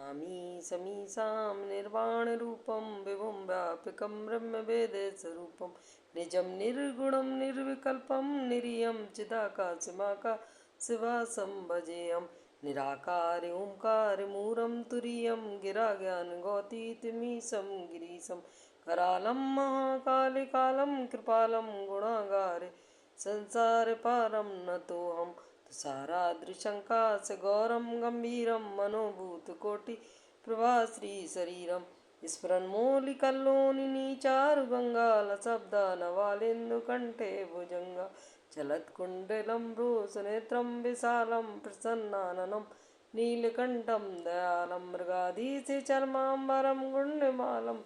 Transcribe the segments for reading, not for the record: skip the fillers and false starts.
नमामि समीसां निर्वाणरूपं विभुं व्यापकं ब्रह्मवेदस्वरूपं निजं निर्गुणं निर्विकल्पं निरीयं चिदाकाशमाकाशवासं भजेऽहं निराकारि ओंकारमूलं तुरीयं गिराज्ञानगौतीतमीशं गिरीशं करालं महाकालिकालं कृपालं गुणागारे संसारपारं नतोऽहं तुषाराद्रिशङ्काशगौरं गम्भीरं मनोभूतकोटिप्रभाश्रीशरीरं स्फुरन्मौलिकल्लोलिनीचारुगङ्गालशब्दानवालेन्दुकण्ठे भुजङ्गा चलत्कुण्डलं रोषनेत्रं विशालं प्रसन्नाननं नीलकण्ठं दयालं मृगाधीशचर्माम्बरं गुण्यमालं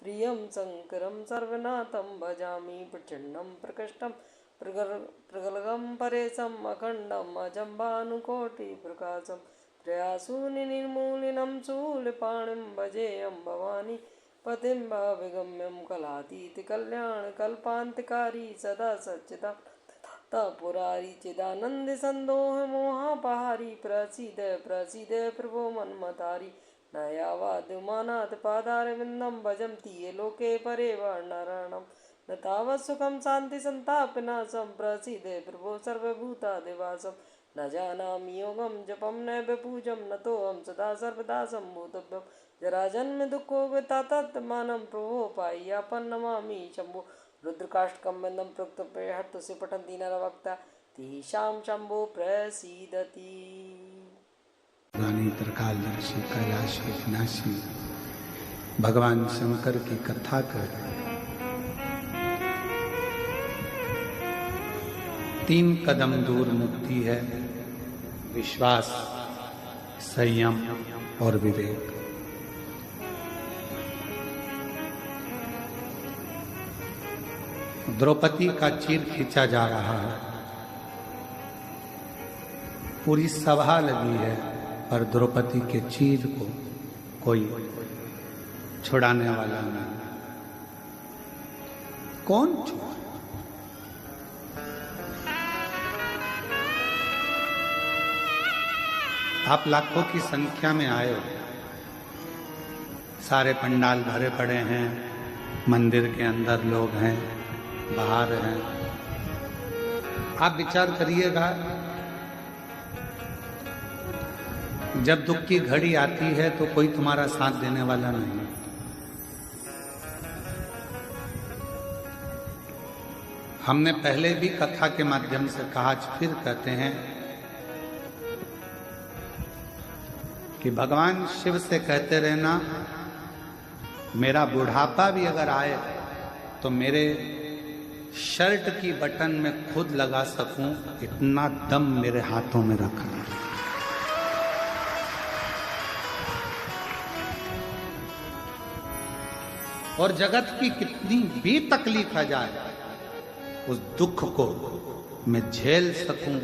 प्रियं शङ्करं सर्वनाथं भजामि प्रचण्डं प्रकृष्टं प्रगल्भं परेशम् अखण्डम् अजं भानुकोटिप्रकाशं त्रयासूनिर्मूलिनं शूलपाणिं भजेऽहं भवानी पतिं भावगम्यं कलातीतकल्याणकल्पान्तकारी सदा सच्चिदानन्द पुरारी चिदानन्दसन्दोहमोहापहारी प्रसीद प्रसीद प्रभो मन्मथारी नयावाद्यमानात् पादारविन्दं भजन्ति ये लोके परे वर्णरणम् न तावत् सुखं शान्ति संतापनाशं प्रसीदे प्रभो सर्वभूतादिवासं न जानामि योगं जपं नैव पूजं नतोऽहं सदा सर्वदा सम्भूतव्यं जराजन्म दुःखोपतातत्मानं प्रभो पाह्यापं नमामि शम्भो रुद्रकाष्टकं बन्धं प्रोक्तप्रेहर्तुषि पठन्ति नरवक्ता तेषां शम्भो प्रसीदति। त्रिकालदर्शी कैलाश के विनाशी भगवान शंकर की कथा कर 3 कदम दूर मुक्ति है, विश्वास, संयम और विवेक। द्रौपदी का चीर खींचा जा रहा है, पूरी सभा लगी है, पर द्रौपदी के चीर को कोई छुड़ाने वाला नहीं। कौन छुड़ा? आप लाखों की संख्या में आए हो, सारे पंडाल भरे पड़े हैं, मंदिर के अंदर लोग हैं, बाहर हैं। आप विचार करिएगा, जब दुख की घड़ी आती है तो कोई तुम्हारा साथ देने वाला नहीं। हमने पहले भी कथा के माध्यम से कहा, आज फिर कहते हैं कि भगवान शिव से कहते रहना, मेरा बुढ़ापा भी अगर आए तो मेरे शर्ट की बटन में खुद लगा सकूं, इतना दम मेरे हाथों में रखना। और जगत की कितनी भी तकलीफ आ जाए, उस दुख को मैं झेल सकूं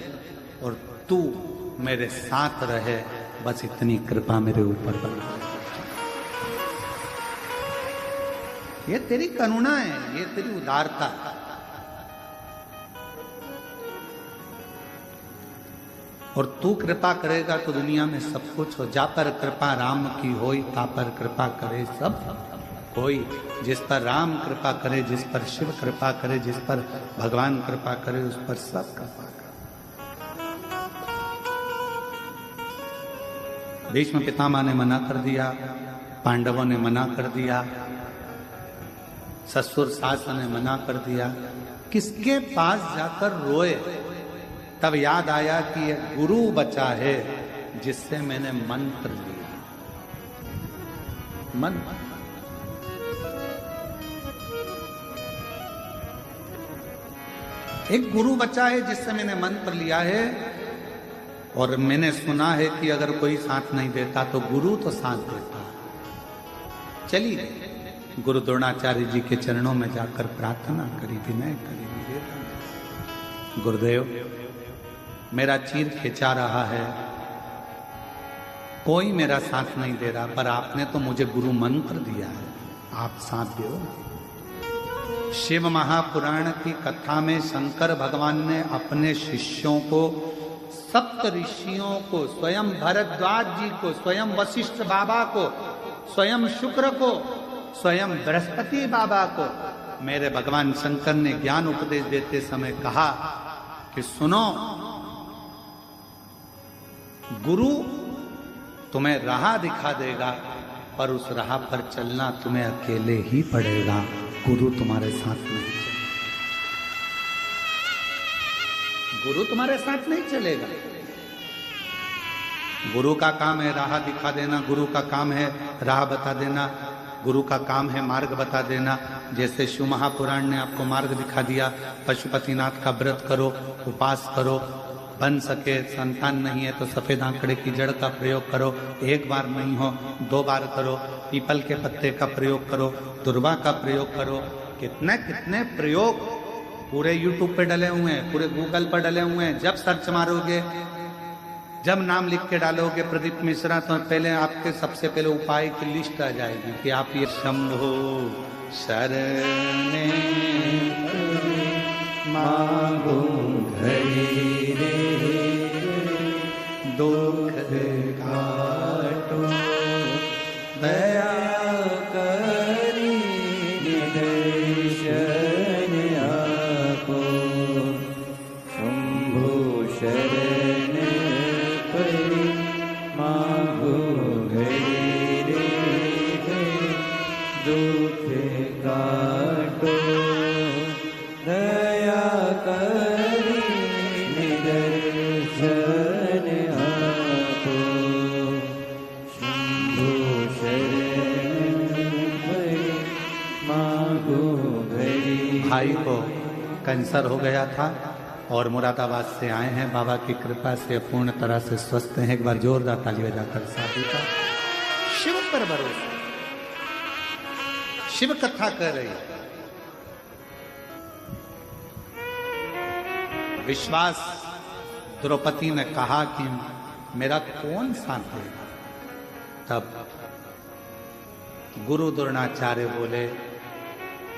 और तू मेरे साथ रहे, बस इतनी कृपा मेरे ऊपर बना। ये तेरी करुणा है, ये तेरी उदारता है। और तू कृपा करेगा तो दुनिया में सब कुछ हो। जा पर कृपा राम की होई, ता पर कृपा करे सब कोई। जिस पर राम कृपा करे, जिस पर शिव कृपा करे, जिस पर भगवान कृपा करे, उस पर सब कृपा करे। भीष्म पितामह ने मना कर दिया, पांडवों ने मना कर दिया, ससुर सास ने मना कर दिया। किसके पास जाकर रोए? तब याद आया कि एक गुरु बचा है जिससे मैंने मंत्र लिया। मंत्र, एक गुरु बचा है जिससे मैंने मंत्र लिया है। और मैंने सुना है कि अगर कोई साथ नहीं देता तो गुरु तो साथ देता। चलिए गुरु द्रोणाचार्य जी के चरणों में जाकर प्रार्थना करी, विनय करी, निवेदन। गुरुदेव, मेरा चीर खींचा रहा है, कोई मेरा साथ नहीं दे रहा, पर आपने तो मुझे गुरु मंत्र दिया है, आप साथ दो। शिव महापुराण की कथा में शंकर भगवान ने अपने शिष्यों को सप्त ऋषियों को, स्वयं भरद्वाज जी को, स्वयं वशिष्ठ बाबा को, स्वयं शुक्र को, स्वयं बृहस्पति बाबा को मेरे भगवान शंकर ने ज्ञान उपदेश देते समय कहा कि सुनो, गुरु तुम्हें राह दिखा देगा, पर उस राह पर चलना तुम्हें अकेले ही पड़ेगा, गुरु तुम्हारे साथ नहीं चलेगा। गुरु तुम्हारे साथ नहीं चलेगा। गुरु का काम है राह दिखा देना, गुरु का काम है राह बता देना, गुरु का काम है मार्ग बता देना। जैसे शिव महापुराण ने आपको मार्ग दिखा दिया, पशुपतिनाथ का व्रत करो, उपास करो, बन सके संतान नहीं है तो सफेद आंकड़े की जड़ का प्रयोग करो, एक बार नहीं हो 2 बार करो, पीपल के पत्ते का प्रयोग करो, दुर्वा का प्रयोग करो, कितने कितने प्रयोग पूरे यूट्यूब पे डले हुए हैं, पूरे गूगल पर डले हुए हैं। जब सर्च मारोगे, जब नाम लिख के डालोगे प्रदीप मिश्रा, तो पहले आपके सबसे पहले उपाय की लिस्ट आ जाएगी कि आप ये शंभो शरणे मांगो घड़ी रे, दुख काटो दया करी दर्शन आपो, शंभो शरण परी मांगो घड़ी रे, दुख काटो दया करी दर्शन आपो, शंभो शरण परी मांगो घड़ी। भाई को कैंसर हो गया था और मुरादाबाद से आए हैं, बाबा की कृपा से पूर्ण तरह से स्वस्थ हैं। एक बार जोरदार ताली बजाकर साधु का शिव पर भरोसा। शिव कथा कर रही है, विश्वास द्रौपदी ने कहा कि मेरा कौन साथ देगा। तब गुरु द्रोणाचार्य बोले,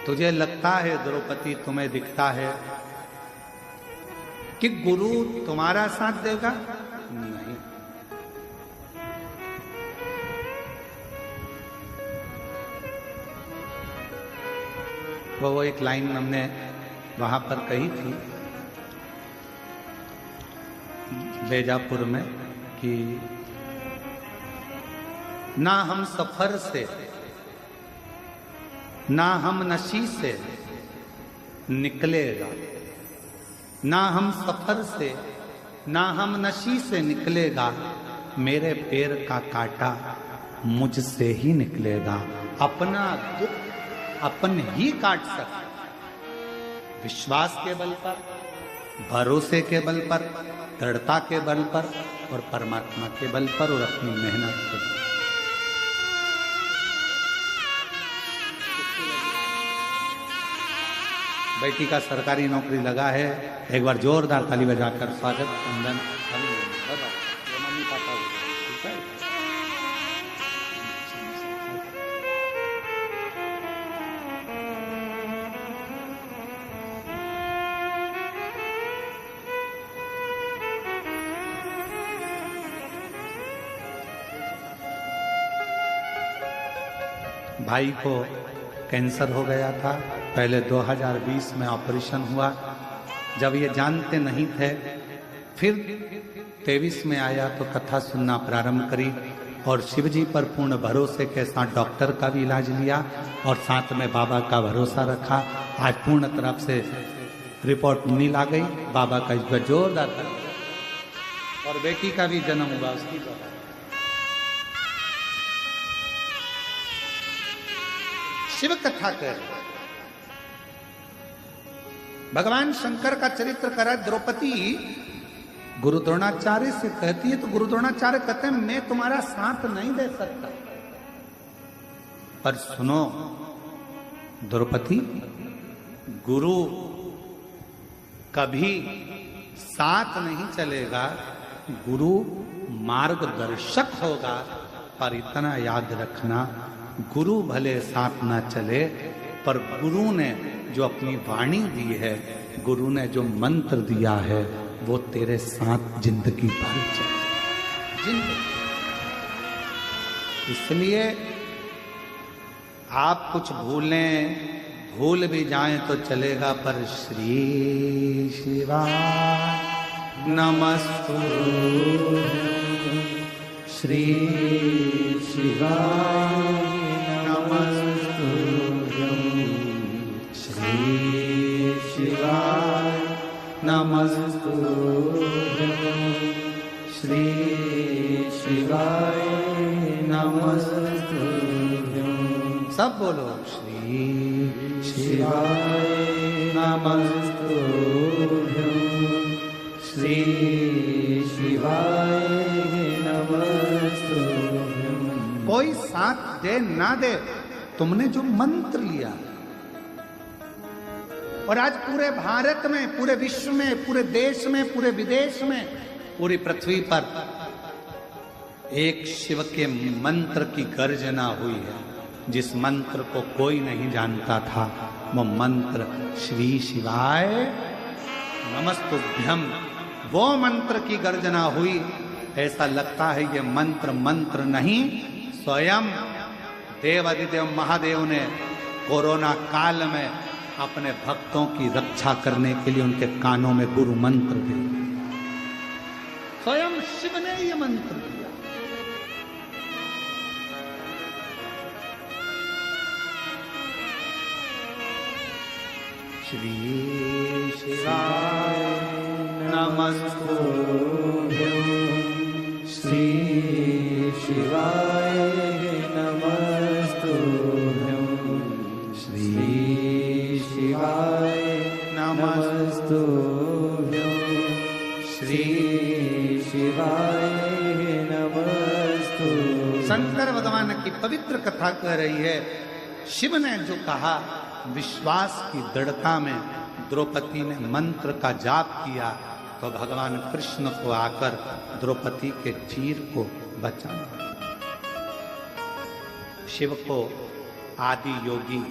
तुझे लगता है द्रौपदी, तुम्हें दिखता है कि गुरु तुम्हारा साथ देगा? नहीं। वो एक लाइन हमने वहां पर कही थी बेजापुर में कि ना हम सफर से, ना हम नशी से निकलेगा, ना हम सफर से, ना हम नशी से निकलेगा, मेरे पैर का कांटा मुझसे ही निकलेगा। अपना दुख अपन ही काट सकते, विश्वास के बल पर, भरोसे के बल पर, दृढ़ता के बल पर और परमात्मा के बल पर और अपनी मेहनत के बल। बेटी का सरकारी नौकरी लगा है, एक बार जोरदार ताली बजाकर स्वागत वंदन। भाई को कैंसर हो गया था, पहले 2020 में ऑपरेशन हुआ। जब ये जानते नहीं थे, फिर 23 में आया तो कथा सुनना प्रारंभ करी और शिव जी पर पूर्ण भरोसे के साथ डॉक्टर का भी इलाज लिया और साथ में बाबा का भरोसा रखा। आज पूर्ण तरफ से रिपोर्ट नील आ गई, बाबा का इस पर जोरदार और बेटी का भी जन्म हुआ उसकी द्वारा। शिव कथा कर भगवान शंकर का चरित्र करा। द्रौपदी गुरु द्रोणाचार्य से कहती है तो गुरु द्रोणाचार्य कहते हैं मैं तुम्हारा साथ नहीं दे सकता, पर सुनो द्रौपदी, गुरु कभी साथ नहीं चलेगा, गुरु मार्गदर्शक होगा। पर इतना याद रखना, गुरु भले साथ ना चले, पर गुरु ने जो अपनी वाणी दी है, गुरु ने जो मंत्र दिया है, वो तेरे साथ जिंदगी भर चले, जिंदगी। इसलिए आप कुछ भूल भी जाएं तो चलेगा, पर श्री शिवाय नमस्तुभ्यं, श्री शिवाय नमस्तुभ्यं, श्री शिवाय नमस्तुभ्यं, श्री शिवाय नमस्तुभ्यं। सब बोलो, श्री शिवाय नमस्तुभ्यं, श्री शिवाय नमस्तुभ्यं। कोई साथ दे ना दे, तुमने जो मंत्र लिया, और आज पूरे भारत में, पूरे विश्व में, पूरे देश में, पूरे विदेश में, पूरी पृथ्वी पर एक शिव के मंत्र की गर्जना हुई है। जिस मंत्र को कोई नहीं जानता था, वो मंत्र श्री शिवाय नमस्तुभ्यम, वो मंत्र की गर्जना हुई। ऐसा लगता है ये मंत्र नहीं, स्वयं देवादिदेव महादेव ने कोरोना काल में अपने भक्तों की रक्षा करने के लिए उनके कानों में गुरु मंत्र दिए। स्वयं शिव ने ये मंत्र दिया। श्री शिवाय नमस्तुभ्यं, श्री शिवाय नमस्तुभ्यं, श्री शिवाय नमस्तुभ्यं, श्री शिवाय नमस्तुभ्यं। शंकर भगवान की पवित्र कथा कह रही है। शिव ने जो कहा, विश्वास की दृढ़ता में द्रौपदी ने मंत्र का जाप किया, तो भगवान कृष्ण को आकर द्रौपदी के चीर को बचाना। शिव को आदि योगी,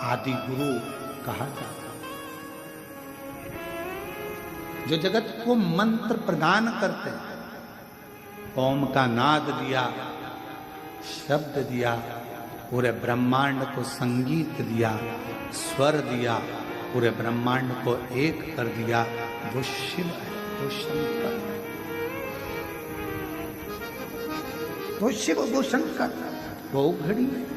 आदि गुरु कहा जाता है, जो जगत को मंत्र प्रदान करते हैं। ओम का नाद दिया, शब्द दिया, पूरे ब्रह्मांड को संगीत दिया, स्वर दिया, पूरे ब्रह्मांड को एक कर दिया। वो शिव है, वो शंकर है, वो शिव, वो शंकर, वो घड़ी है।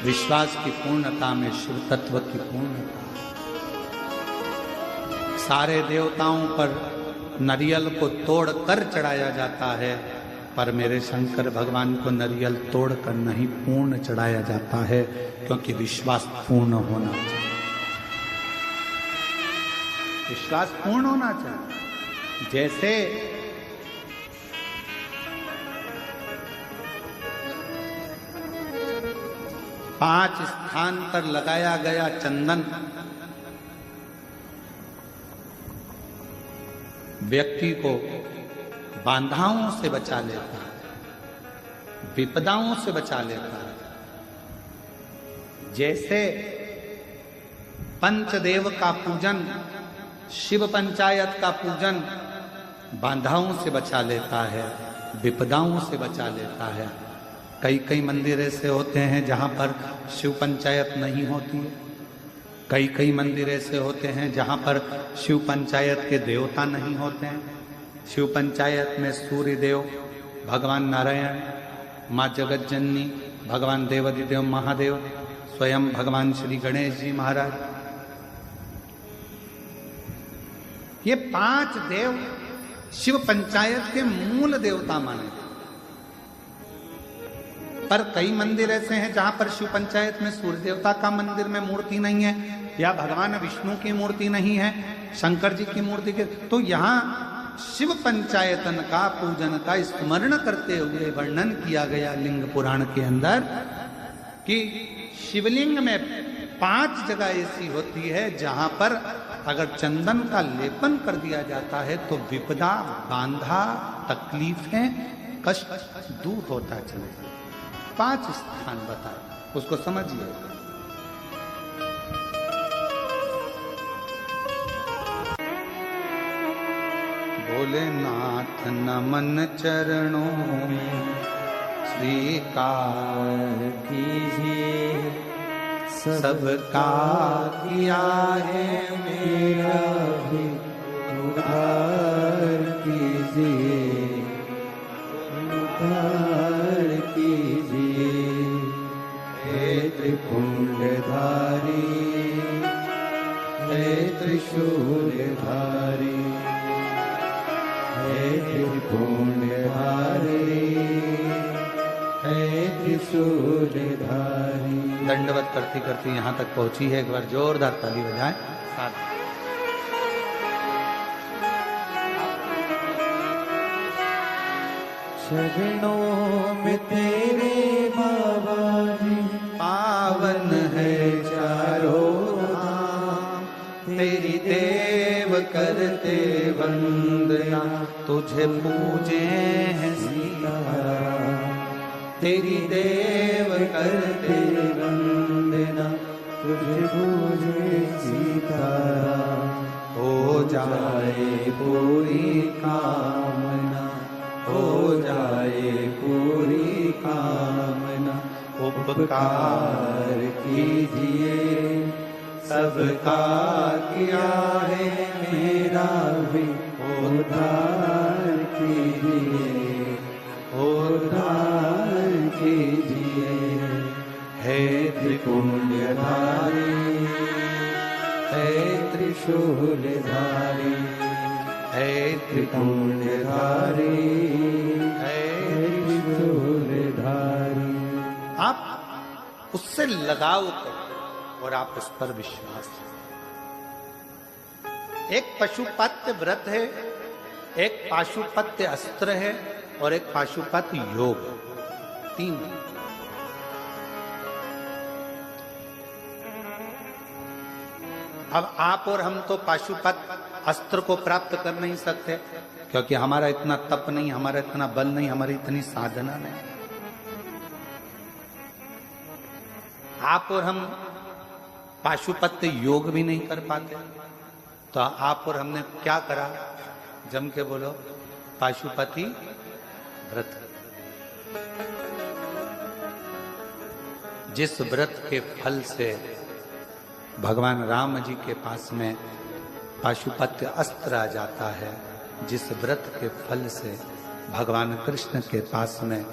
विश्वास की पूर्णता में शिव तत्व की पूर्णता। सारे देवताओं पर नरियल को तोड़कर चढ़ाया जाता है, पर मेरे शंकर भगवान को नरियल तोड़कर नहीं, पूर्ण चढ़ाया जाता है, क्योंकि विश्वास पूर्ण होना चाहिए। विश्वास पूर्ण होना चाहिए। जैसे पांच स्थान पर लगाया गया चंदन व्यक्ति को बाधाओं से बचा लेता है, विपदाओं से बचा लेता है। जैसे पंचदेव का पूजन, शिव पंचायत का पूजन बाधाओं से बचा लेता है, विपदाओं से बचा लेता है। कई मंदिर ऐसे होते हैं जहां पर शिव पंचायत नहीं होती है। कई मंदिर ऐसे होते हैं जहां पर शिव पंचायत के देवता नहीं होते हैं। शिव पंचायत में सूर्य देव, भगवान नारायण, माँ जगत जननी, भगवान देवादिदेव महादेव, स्वयं भगवान श्री गणेश जी महाराज, ये पांच देव शिव पंचायत के मूल देवता माने। पर कई मंदिर ऐसे हैं जहां पर शिव पंचायत में सूर्य देवता का मंदिर में मूर्ति नहीं है, या भगवान विष्णु की मूर्ति नहीं है, शंकर जी की मूर्ति के, तो यहाँ शिव पंचायतन का पूजन का स्मरण करते हुए वर्णन किया गया लिंग पुराण के अंदर कि शिवलिंग में 5 जगह ऐसी होती है जहां पर अगर चंदन का लेपन कर दिया जाता है तो विपदा, बांधा, तकलीफें, कष्ट दूर होता चलेगा। 5 स्थान बताए, उसको समझिए। भोलेनाथ नमन चरणों में स्वीकार कीजिए, सबका किया है मेरा भी उद्धार कीजिए, उद्धार कीजिए। हे त्रिपुंडधारी, हे त्रिशूलधारी, हे त्रिपुंडधारी, हे त्रिशूलधारी। दंडवत करती करती यहाँ तक पहुंची है। एक बार जोरदार ताली बजाएं साथ। शरणों में तेरे बाबा जी, पावन है चारों धाम, तेरी देव करते वंदना, तुझे पूजे हैं सीताराम। तेरी देव करते वंदना, तुझे पूजे सीताराम। हो जाए पूरी कामना, हो जाए पूरी कामना। उपकार कीजिए, सबका किया है मेरा भी उद्धार कीजिए, उद्धार कीजिए। हे त्रिपुंडधारी, हे त्रिशूलधारी, हे त्रिपुंडधारी, हे त्रिशूलधारी। आप उससे लगाव करो और आप उस पर विश्वास करो। एक पशुपत्य व्रत है, एक पाशुपत्य अस्त्र है और एक पाशुपत्य योग। 3 अब आप और हम तो पाशुपत अस्त्र को प्राप्त कर नहीं सकते, क्योंकि हमारा इतना तप नहीं, हमारा इतना बल नहीं, हमारी इतनी साधना नहीं। आप और हम पाशुपत्य योग भी नहीं कर पाते, तो आप और हमने क्या करा? जम के बोलो, पाशुपति व्रत। जिस व्रत के फल से भगवान राम जी के पास में पाशुपत्य अस्त्र आ जाता है, जिस व्रत के फल से भगवान कृष्ण के पास में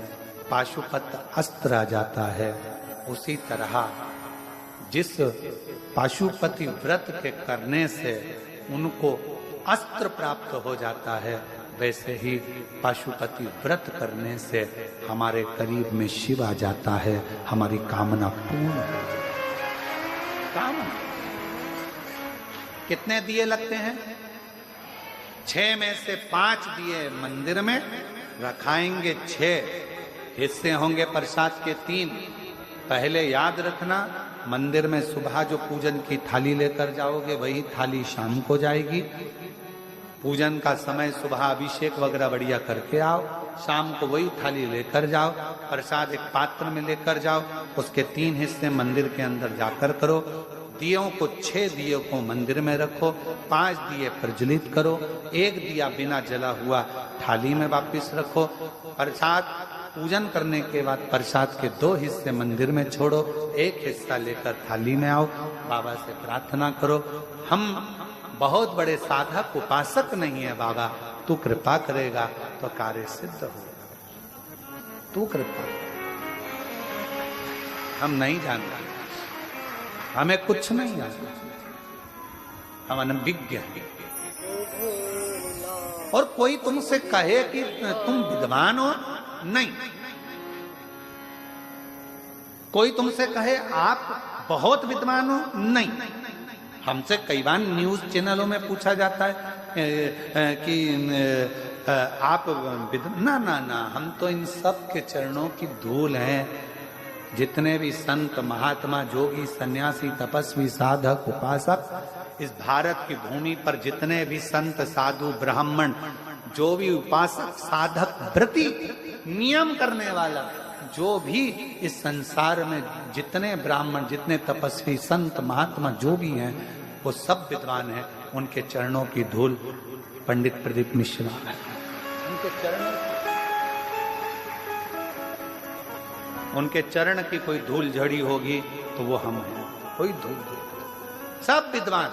पाशुपत्य अस्त्र आ जाता है, उसी तरह जिस पाशुपति व्रत के करने से उनको अस्त्र प्राप्त हो जाता है, वैसे ही पाशुपति व्रत करने से हमारे करीब में शिव आ जाता है, हमारी कामना पूर्ण हो जाती है। कामना कितने दिए लगते हैं? 6 में से 5 दिए मंदिर में रखाएंगे, 6 हिस्से होंगे प्रसाद के 3। पहले याद रखना, मंदिर में सुबह जो पूजन की थाली लेकर जाओगे वही थाली शाम को जाएगी। पूजन का समय सुबह अभिषेक वगैरह बढ़िया करके आओ, शाम को वही थाली लेकर जाओ। प्रसाद एक पात्र में लेकर जाओ, उसके 3 हिस्से मंदिर के अंदर जाकर करो। दियों को 6 दियों को मंदिर में रखो, 5 दिए प्रज्वलित करो, 1 दिया बिना जला हुआ थाली में वापिस रखो। प्रसाद पूजन करने के बाद प्रसाद के 2 हिस्से मंदिर में छोड़ो, 1 हिस्सा लेकर थाली में आओ, बाबा से प्रार्थना करो, हम बहुत बड़े साधक उपासक नहीं है बाबा, तू कृपा करेगा तो कार्य सिद्ध होगा, तू कृपा। हम नहीं जानते, हमें कुछ नहीं आता, हम अनभिज्ञ हैं। और कोई तुमसे कहे कि तुम विद्वान हो, नहीं। कोई तुमसे कहे आप बहुत विद्वान हो, नहीं। हमसे कई बार न्यूज चैनलों में पूछा जाता है कि आप ना ना ना, हम तो इन सब के चरणों की धूल हैं। जितने भी संत महात्मा जोगी सन्यासी तपस्वी साधक उपासक इस भारत की भूमि पर जितने भी संत साधु ब्राह्मण जो भी उपासक साधक व्रती नियम करने वाला, जो भी इस संसार में जितने ब्राह्मण, जितने तपस्वी, संत, महात्मा जो भी हैं, वो सब विद्वान हैं। उनके चरणों की धूल पंडित प्रदीप मिश्रा है। उनके चरण की कोई धूल झड़ी होगी तो वो हम हैं। कोई धूल, सब विद्वान,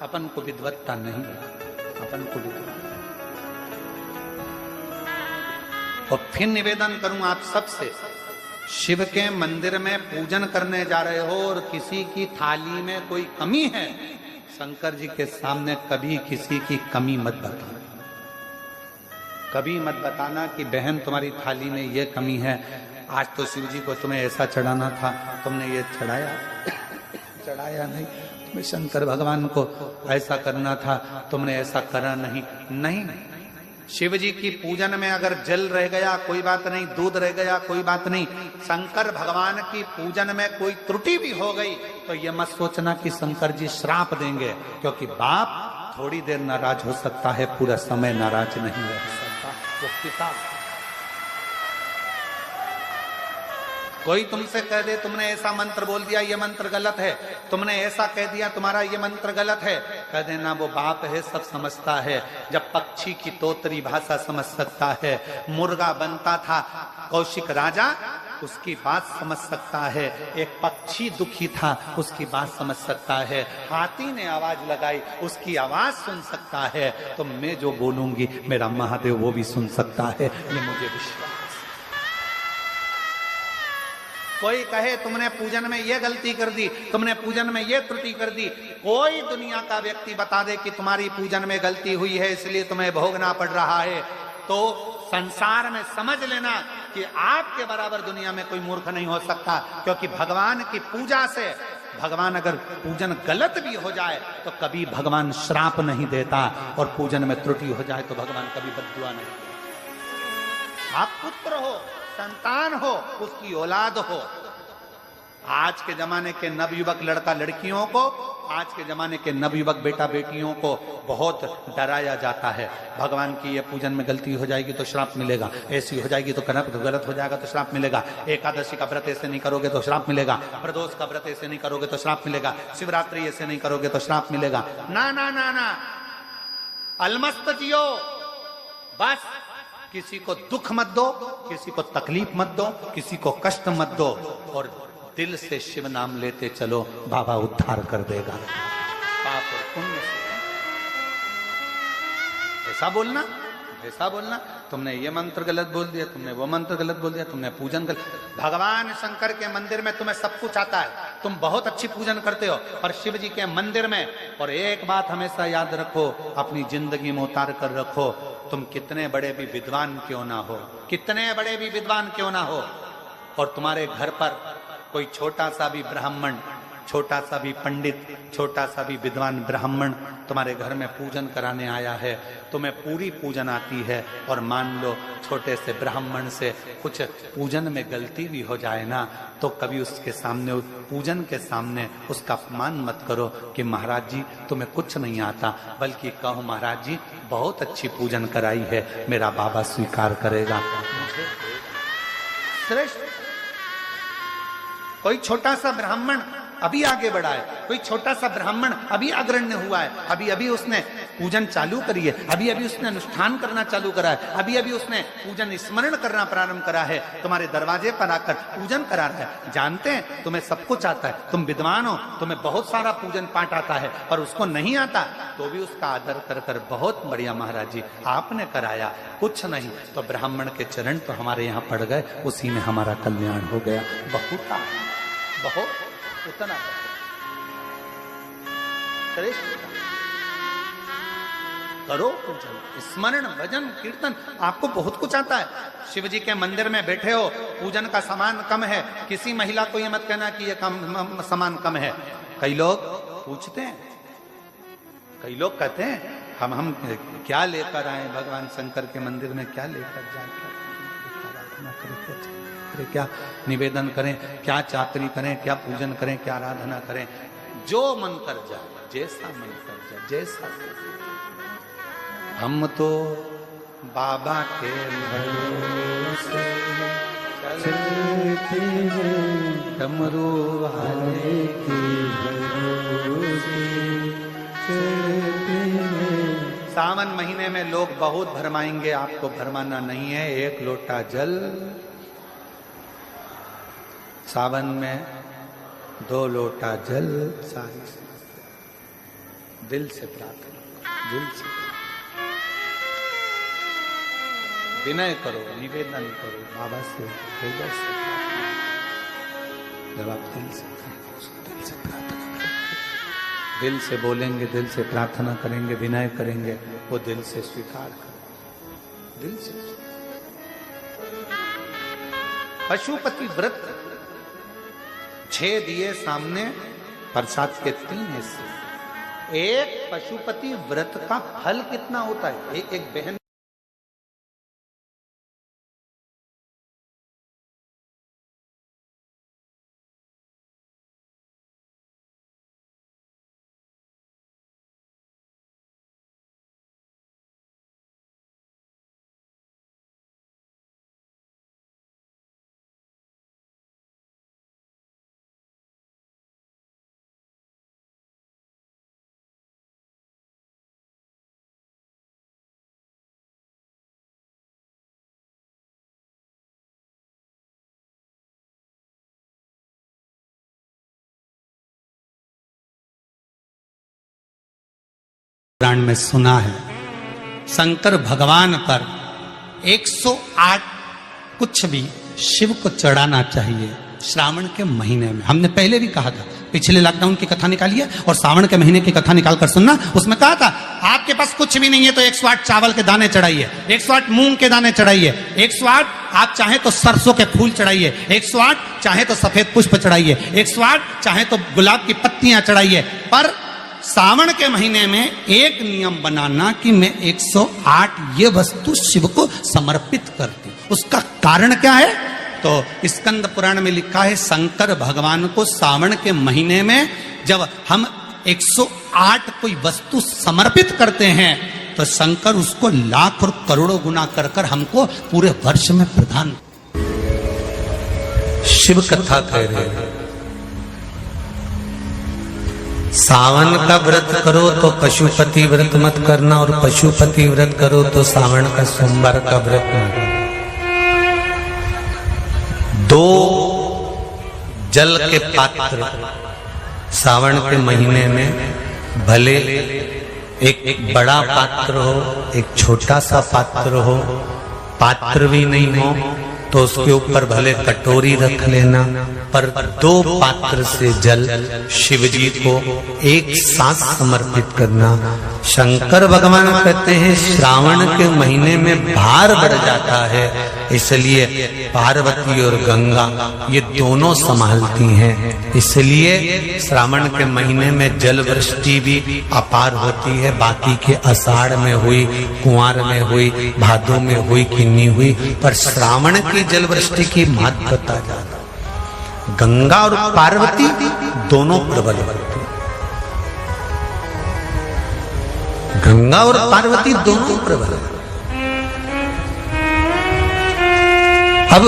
अपन को विद्वत्ता नहीं, अपन को विद्वान। और फिर निवेदन करूं आप सबसे, शिव के मंदिर में पूजन करने जा रहे हो और किसी की थाली में कोई कमी है, शंकर जी के सामने कभी किसी की कमी मत बताना। कभी मत बताना कि बहन तुम्हारी थाली में ये कमी है, आज तो शिव जी को तुम्हें ऐसा चढ़ाना था, तुमने ये चढ़ाया नहीं। तुम्हें शंकर भगवान को ऐसा करना था, तुमने ऐसा करा नहीं। नहीं, शिव जी की पूजन में अगर जल रह गया कोई बात नहीं, दूध रह गया कोई बात नहीं। शंकर भगवान की पूजन में कोई त्रुटि भी हो गई तो ये मत सोचना कि शंकर जी श्राप देंगे, क्योंकि बाप थोड़ी देर नाराज हो सकता है, पूरा समय नाराज नहीं रह सकता। वो पिता, कोई तुमसे कह दे तुमने ऐसा मंत्र बोल दिया, ये मंत्र गलत है, तुमने ऐसा कह दिया तुम्हारा ये मंत्र गलत है, कह देना वो बाप है, सब समझता है। जब पक्षी की तोतरी भाषा समझ सकता है, मुर्गा बनता था कौशिक राजा, उसकी बात समझ सकता है। एक पक्षी दुखी था, उसकी बात समझ सकता है। हाथी ने आवाज लगाई, उसकी आवाज सुन सकता है। तो मैं जो बोलूंगी मेरा महादेव वो भी सुन सकता है, ये मुझे विश्वास। कोई कहे तुमने पूजन में ये गलती कर दी, तुमने पूजन में ये त्रुटि कर दी, कोई दुनिया का व्यक्ति बता दे कि तुम्हारी पूजन में गलती हुई है इसलिए तुम्हें भोगना पड़ रहा है, तो संसार में समझ लेना कि आपके बराबर दुनिया में कोई मूर्ख नहीं हो सकता। क्योंकि भगवान की पूजा से, भगवान अगर पूजन गलत भी हो जाए तो कभी भगवान श्राप नहीं देता, और पूजन में त्रुटि हो जाए तो भगवान कभी बद्दुआ नहीं देता। आप पुत्र हो, संतान हो, उसकी औलाद हो। आज के जमाने के नवयुवक लड़का लड़कियों को, आज के जमाने के नवयुवक बेटा बेटियों को बहुत डराया जाता है। भगवान की ये पूजन में गलती हो जाएगी तो श्राप मिलेगा, ऐसी हो जाएगी तो गलत हो जाएगा तो श्राप मिलेगा, एकादशी का व्रत ऐसे नहीं करोगे तो श्राप मिलेगा, प्रदोष का व्रत ऐसे नहीं करोगे तो श्राप मिलेगा, शिवरात्रि ऐसे नहीं करोगे तो श्राप मिलेगा। ना ना ना ना, अलमस्त जियो, बस किसी को दुख मत दो, किसी को तकलीफ मत दो, किसी को कष्ट मत दो, और दिल से शिव नाम लेते चलो, बाबा उद्धार कर देगा पाप और पुण्य से। ऐसा बोलना, ऐसा बोलना, तुमने ये मंत्र गलत बोल दिया, तुमने वो मंत्र गलत बोल दिया, तुमने पूजन गलत। भगवान शंकर के मंदिर में तुम्हें सब कुछ आता है, तुम बहुत अच्छी पूजन करते हो, पर शिव जी के मंदिर में, और एक बात हमेशा याद रखो, अपनी जिंदगी में उतार कर रखो, तुम कितने बड़े भी विद्वान क्यों ना हो, कितने बड़े भी विद्वान क्यों ना हो, और तुम्हारे घर पर कोई छोटा सा भी ब्राह्मण, छोटा सा भी पंडित, छोटा सा भी विद्वान ब्राह्मण तुम्हारे घर में पूजन कराने आया है, तुम्हें पूरी पूजन आती है, और मान लो छोटे से ब्राह्मण से कुछ पूजन में गलती भी हो जाए ना, तो कभी उसके सामने, पूजन के सामने उसका अपमान मत करो कि महाराज जी तुम्हें कुछ नहीं आता, बल्कि कहो महाराज जी बहुत अच्छी पूजन कराई है, मेरा बाबा स्वीकार करेगा। श्रेष्ठ कोई छोटा सा ब्राह्मण अभी आगे बढ़ा है, कोई छोटा सा ब्राह्मण अभी अग्रण्य हुआ है, अभी अभी उसने पूजन चालू करी है, अभी अभी उसने अनुष्ठान करना चालू करा है, अभी अभी उसने पूजन स्मरण करना प्रारंभ करा है, तुम्हारे दरवाजे पर आकर पूजन करा रहा है। जानते हैं तुम्हें सब कुछ आता है, तुम विद्वान हो, तुम्हें बहुत सारा पूजन पाठ आता है, और उसको नहीं आता तो भी उसका आदर कर कर बहुत बढ़िया महाराज जी आपने कराया, कुछ नहीं तो ब्राह्मण के चरण तो हमारे यहाँ पड़ गए, उसी में हमारा कल्याण हो गया। बहुत उतना करो पूजन, स्मरण, भजन, कीर्तन, आपको बहुत कुछ आता है। शिव जी के मंदिर में बैठे हो, पूजन का सामान कम है, किसी महिला को ये मत कहना कि ये सामान कम है। कई लोग पूछते हैं, कई लोग कहते हैं हम क्या लेकर आए भगवान शंकर के मंदिर में, क्या लेकर जाए, क्या निवेदन करें, क्या चाकरी करें, क्या पूजन करें, क्या आराधना करें, जो मन कर जाए, जैसा मन कर जाए, जैसा। हम तो बाबा के भरोसे चलते हैं, डमरू वाले के भरोसे चलते हैं। सावन महीने में लोग बहुत भरमाएंगे, आपको भरमाना नहीं है। 1 लोटा जल सावन में, 2 लोटा जल, सारी दिल से प्रार्थना, दिल से विनय करो, निवेदन करो बाबा से, हृदय से प्रार्थना। जब आप दिल से प्रार्थना करेंगे, दिल से बोलेंगे, दिल से प्रार्थना करेंगे, विनय करेंगे, वो दिल से स्वीकार करें, दिल से। पशुपति व्रत 6 दिए सामने, प्रसाद के 3 हिस्से। एक पशुपति व्रत का फल कितना होता है? एक बहन पुराण में सुना है, शंकर भगवान पर 108 कुछ भी शिव को चढ़ाना चाहिए श्रावण के महीने में। हमने पहले भी कहा था, पिछले लॉकडाउन की कथा निकालिए और सावन के महीने की कथा निकाल कर सुनना। उसमें कहा था आपके पास कुछ भी नहीं है तो 108 चावल के दाने चढ़ाइए, 108 मूंग के दाने चढ़ाइए, 108 आप चाहे तो सरसों के फूल चढ़ाइए, 108 चाहे तो सफेद पुष्प चढ़ाइए, 108 चाहे तो गुलाब की पत्तियां चढ़ाइए। पर सावन के महीने में एक नियम बनाना कि मैं 108 ये वस्तु शिव को समर्पित करती। उसका कारण क्या है? तो स्कंद पुराण में लिखा है, शंकर भगवान को सावन के महीने में जब हम 108 कोई वस्तु समर्पित करते हैं तो शंकर उसको लाख और करोड़ों गुना कर कर हमको पूरे वर्ष में प्रदान। शिव कथा कह रहे हैं, सावन का व्रत करो तो पशुपति व्रत मत करना, और पशुपति व्रत करो तो सावन का सोमवार का व्रत मत करना। 2 जल के पात्र सावन के महीने में, भले एक बड़ा पात्र हो, एक छोटा सा पात्र हो, पात्र भी नहीं हो तो उसके ऊपर भले कटोरी रख लेना, पर 2 पात्र से जल शिव जी को एक साथ समर्पित करना। शंकर भगवान कहते हैं श्रावण के महीने में भार बढ़ जाता है, इसलिए पार्वती और गंगा ये दोनों संभालती हैं। इसलिए श्रावण के महीने में जल वृष्टि भी अपार होती है। बाकी के आषाढ़ में हुई, कुंवार में हुई, भादों में हुई कि नहीं हुई, पर श्रावण की जल वृष्टि की महत्वता ज्यादा। गंगा और पार्वती दोनों प्रबल होती, गंगा और पार्वती दोनों प्रबल। अब